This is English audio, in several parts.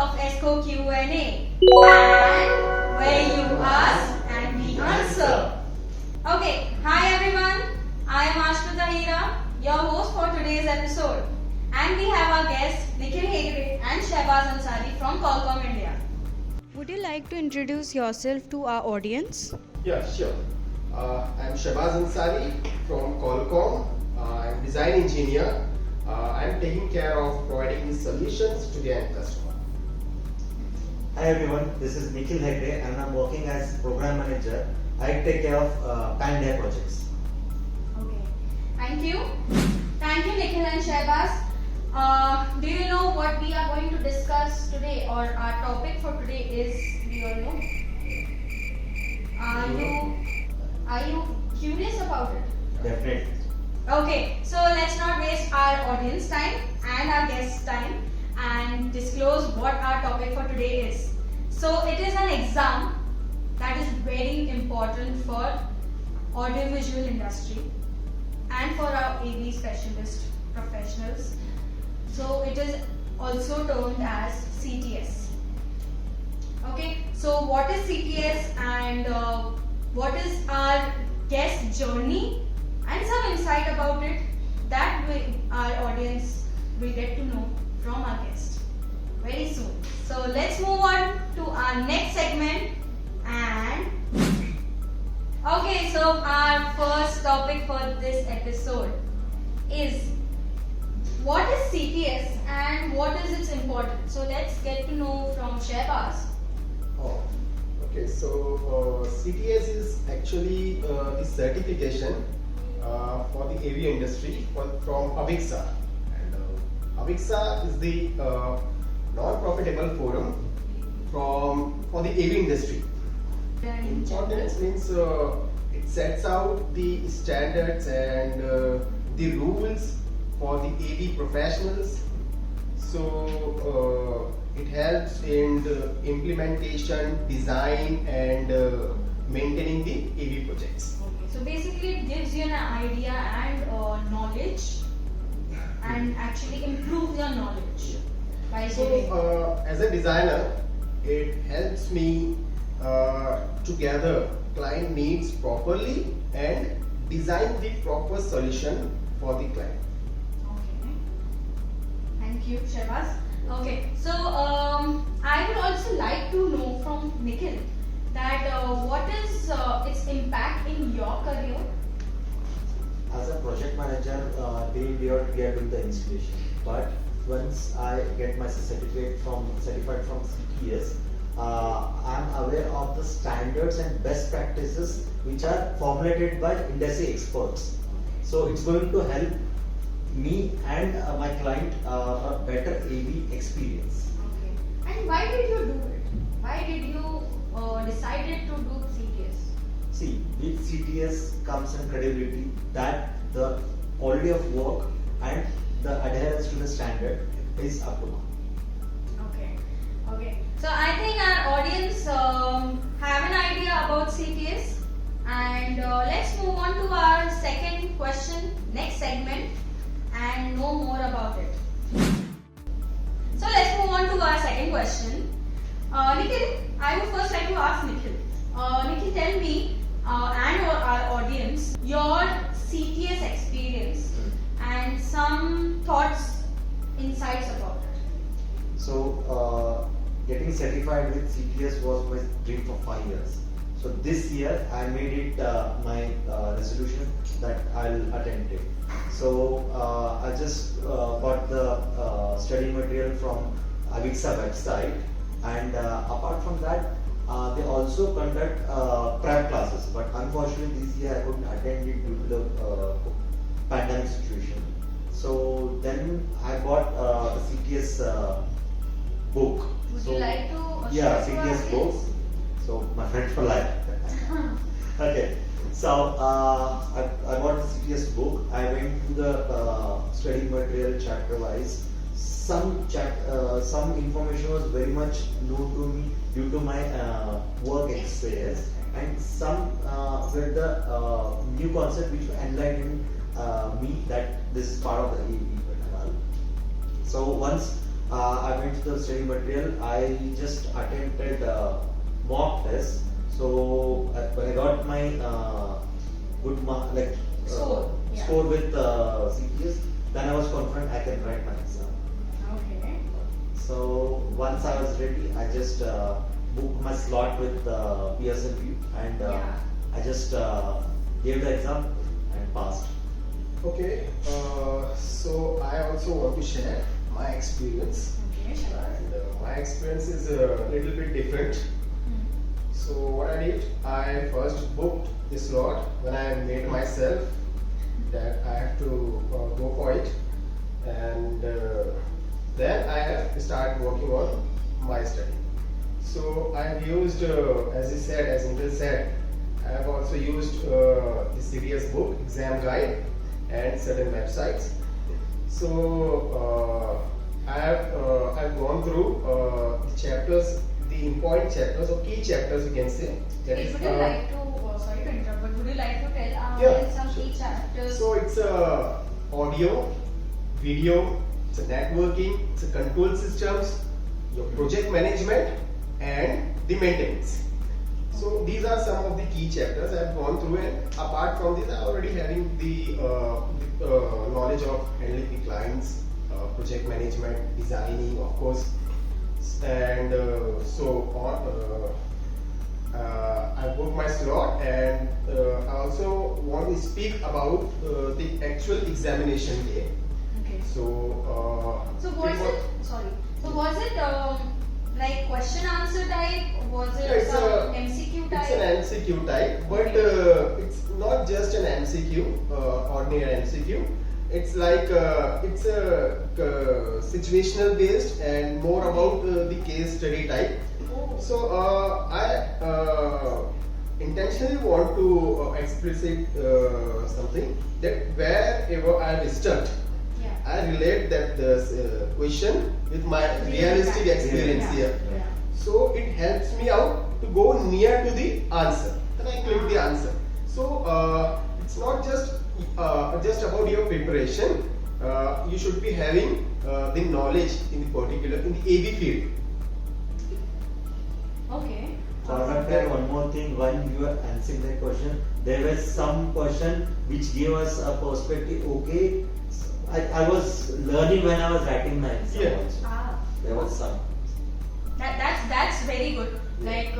of ESCO QnA, and where you ask and we answer. Okay, hi everyone. I am Aashmitha Hira, your host for today's episode, and we have our guests Nikhil Hegde and Shehbaz Ansari from Qualcomm India. Would you like to introduce yourself to our audience? Yeah, sure. I'm Shehbaz Ansari from Qualcomm. I'm design engineer. I'm taking care of providing these solutions to the end customer. Hi everyone, this is Nikhil Hegde and I'm working as program manager. I take care of pan-India projects. Okay, thank you. Thank you, Nikhil and Shehbaz. Do you know what we are going to discuss today, or our topic for today is? Do you all know? Are you curious about it? Definitely. Okay, so let's not waste our audience time and our guests' time and disclose what our topic for today is. So it is an exam that is very important for audiovisual industry and for our AV specialist professionals. So it is also termed as CTS. Okay, so what is CTS and what is our guest journey and some insight about it that our audience will get to know from our guest very soon. So let's move on to our next segment. And okay, so our first topic for this episode is what is CTS and what is its importance. So let's get to know from Shehbaz. Oh, okay. So CTS is actually the certification for the AV industry from AVIXA. And AVIXA is the non-profitable forum for the AV industry. Importance means it sets out the standards and the rules for the AV professionals. So it helps in the implementation, design and maintaining the AV projects. Okay, so basically it gives you an idea and knowledge and actually improves your knowledge by giving. So as a designer, it helps me to gather client needs properly and design the proper solution for the client. Okay. Thank you, Shehbaz. Okay, so I would also like to know from Nikhil that what is its impact in your career? As a project manager, we are doing the installation. But once I get my certified from CTS, I'm aware of the standards and best practices which are formulated by industry experts. So it's going to help me and my client a better AV experience. Okay. And why did you do it? Why did you decided to do CTS? See, with CTS comes some credibility that the quality of work and the adherence to the standard is up to mark. Okay. Okay. So I think our audience have an idea about CTS, and let's move on to our second question, next segment, and know more about it. So let's move on to our second question. Nikhil, I would first like to ask Nikhil. Nikhil, tell me and our audience your CTS experience and some thoughts, insights about it. So, getting certified with CTS was my dream for 5 years. So this year I made it my resolution that I'll attempt it. So I just got the study material from AVIXA website, and apart from that they also conduct prep classes, but unfortunately this year I couldn't attend it due to the pandemic situation. So then I bought the CTS book. Would you like to yeah, share to our CTS book. audience? So my friend for life. Okay. So I bought the CTS book. I went through the study material chapter wise. Some information was very much new to me due to my work experience, and some were the new concept which enlightened me that this is part of the AV. So once I went to the study material. I just attempted mock test. So when I got my good mark, like Score, yeah. score with CTS, then I was confident I can write my exam. Okay. So once I was ready, I just booked my slot with PSLV and Yeah. I just gave the exam and passed. Okay, so I also want to share my experience. Okay, sure. And my experience is a little bit different. So what I did, I first booked the slot when I made myself that I have to go for it, and then I have started working on my study. So I have used, as he said, as Nikhil said, I have also used the CTS book, exam guide, and certain websites. So I've gone through the chapters, the important chapters or key chapters, you can say. That Would is, you like to, sorry to interrupt, but would you like to tell our Yeah, audience some sure. key chapters? So it's audio, video, it's a networking, it's a control systems, your project management, and the maintenance. So these are some of the key chapters I have gone through, and apart from this, I already having the knowledge of handling the clients, project management, designing, of course, and so on. I booked my slot, and I also want to speak about the actual examination day. Okay. So, So was it, sorry, so was it like question answer type? Was it Yeah, it's some a- MCQ type? it's an MCQ type, but it's not just an MCQ, ordinary MCQ. It's like it's a situational based and more about the case study type. Oh. So I intentionally want to explicit something that wherever I am stuck, Yeah. I relate that the question with my realistic experience Yeah. here. Yeah. So it helps me out to go near to the answer. Then I click the answer. So it's not just about your preparation. You should be having the knowledge in the particular in the AB field. Okay. Correct that one more thing, when you are answering that question, there was some question which gave us a perspective. Okay, I was learning when I was writing my exam Yeah. also. Ah. There was some. That's very good. Like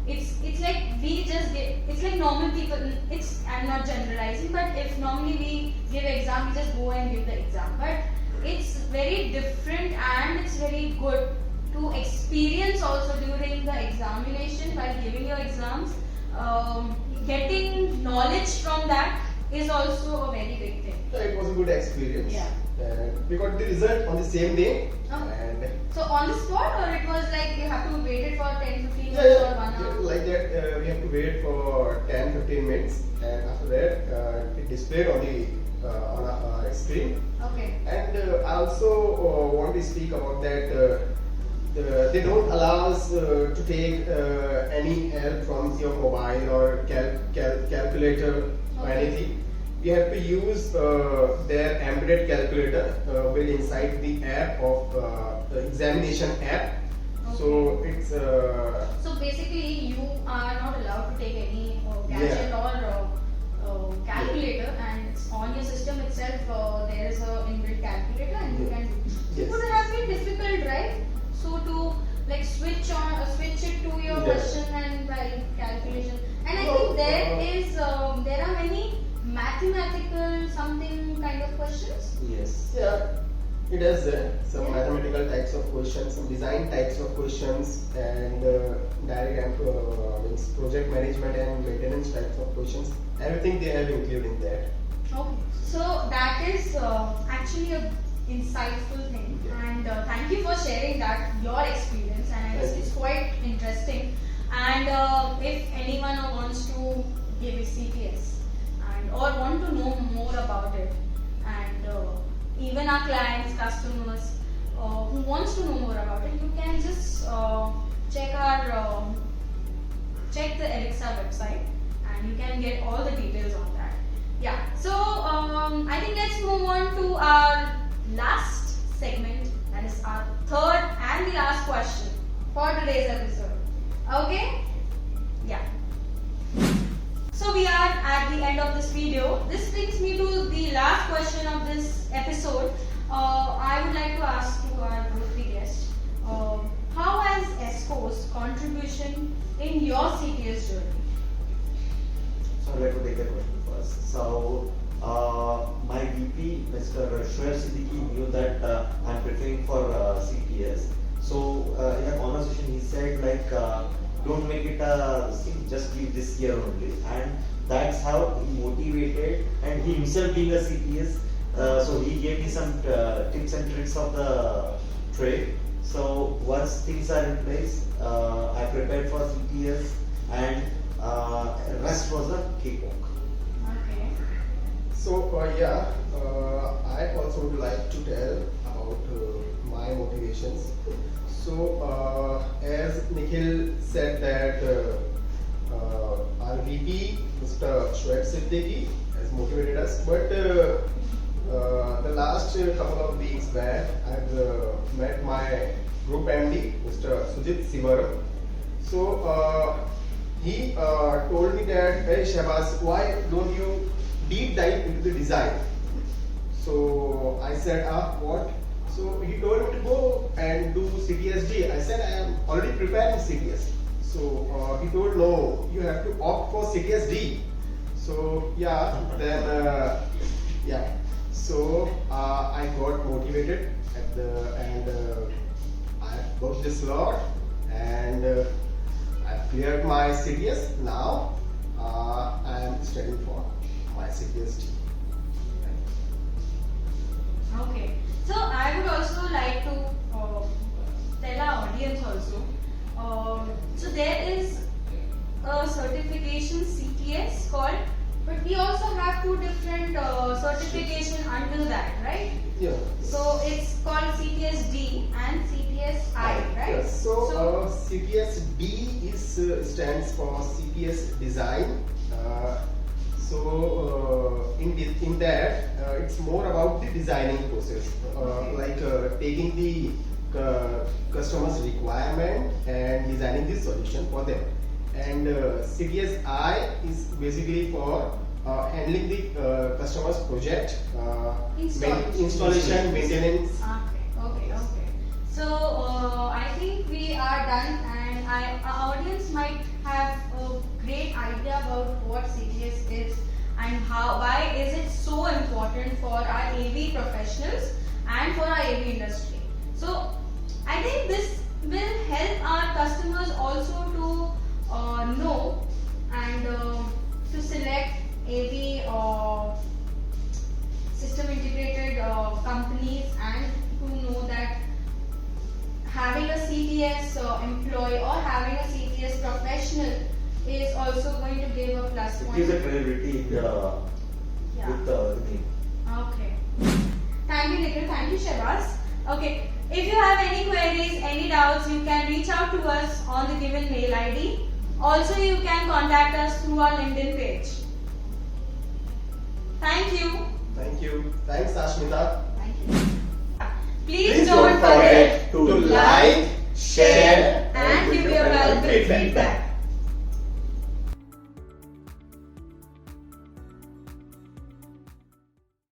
it's like we just give, it's like normal people. It's, I'm not generalizing, but if normally we give exam, we just go and give the exam. But it's very different and it's very good to experience also during the examination while giving your exams. Getting knowledge from that is also a very big thing. Yeah, it was a good experience. Yeah. And we got the result on the same day. Oh. And So on the spot, or it was like you have to wait it for 10-15 minutes yeah, or 1 hour? like that, we have to wait for 10-15 minutes, and after that, it displayed on the on a screen. Okay. And I also want to speak about that. They don't allow us to take any help from your mobile or calculator or Okay. anything. We have to use their embedded calculator built inside the app of the examination app. So it's So basically, you are not allowed to take any gadget or calculator, and it's on your system itself. There is a inbuilt calculator, and you Yeah. can. It Yes. would have been difficult, right? So to like switch it to your Yeah. question and by calculation. And I No, think there are many mathematical something kind of questions. Yes. yeah, it has some Yeah. mathematical types of questions, some design types of questions, and direct means project management and maintenance types of questions. Everything they have included in that. Okay. So that is actually a insightful thing, Yeah. and thank you for sharing that your experience, and Thank it's you. quite interesting. And if anyone wants to give a CTS and or want to know more about it, and even our clients, customers who wants to know more about it, you can just check the Alexa website, and you can get all the details on that. Yeah, so I think let's move on to our last segment, that is our for today's episode. Okay? Yeah. So we are at the end of this video. This brings me to the last question of this episode. I would like to ask to our both the guests, how has ESCO's contribution in your CTS journey? So let me take the question first. So my VP, Mr. Shehbaz, knew that I'm preparing for CTS. So in a conversation, he said like, don't make it a thing, just leave this year only. And that's how he motivated, and he himself being a CTS, so he gave me some tips and tricks of the trade. So once things are in place, I prepared for CTS, and rest was a cakewalk. Okay. So I also would like to tell about my motivations. So as Nikhil said that our VP, Mr. Shehbaz, has motivated us, but the last couple of weeks back, I've met my group MD, Mr. Sivaram. So he told me that, hey Shehbaz, why don't you deep dive into the design? So I said, what? So he told me to go and do CTSD. I said, I am already preparing CTS. So he told, no, you have to opt for CTSD. So so I got motivated and I got this slot, and I cleared my CTS. Now I am studying for my CTSD. Okay. So I would also like to tell our audience also. So there is a certification CTS called, but we also have two different certification under that, right? Yeah. So it's called CTSD and CTSI, right? Yes. So CTSD stands for CTS Design. In that, it's more about the designing process, like taking the customer's requirement and designing the solution for them. And CTSI is basically for handling the customer's project, installation, maintenance. Okay. So I think we are done, and our audience might have a great idea about what CTS is and why is it so important for our AV professionals and for our AV industry. So I think this will help our customers also to know and to select AV system integrated companies, and to know that having a CTS employee or having a CTS professional is also going to give a plus point. It gives a credibility with the name. Okay. Thank you, Nikhil. Thank you, Shehbaz. Okay. If you have any queries, any doubts, you can reach out to us on the given mail ID. Also, you can contact us through our LinkedIn page. Thank you. Thank you. Thanks, Aashmitha. Thank you. Please don't forget to like, share, and give your valuable feedback.